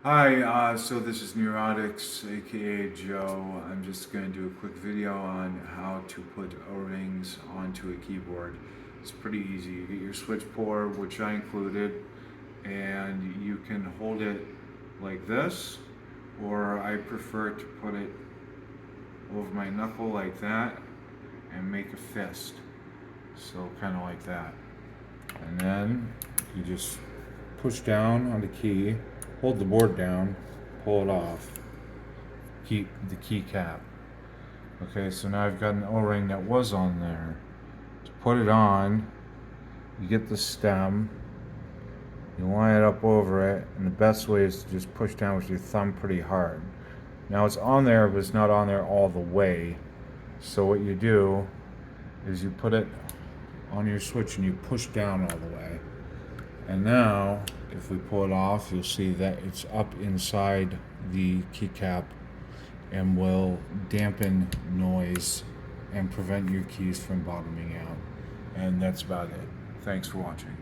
Hi, so this is Neurotics, aka Joe. I'm just going to do a quick video on how to put O-rings onto a keyboard. It's pretty easy. You get your switch port, which I included, and you can hold it like this, or I prefer to put it over my knuckle like that and make a fist. So kind of like that. And then you just push down on the key, hold the board down, pull it off, keep the keycap. Okay, so now I've got an O-ring that was on there. To put it on, you get the stem, you line it up over it, and the best way is to just push down with your thumb pretty hard. Now it's on there, but it's not on there all the way. So what you do is you put it on your switch and you push down all the way. And now, if we pull it off, you'll see that it's up inside the keycap and will dampen noise and prevent your keys from bottoming out. And that's about it. Thanks for watching.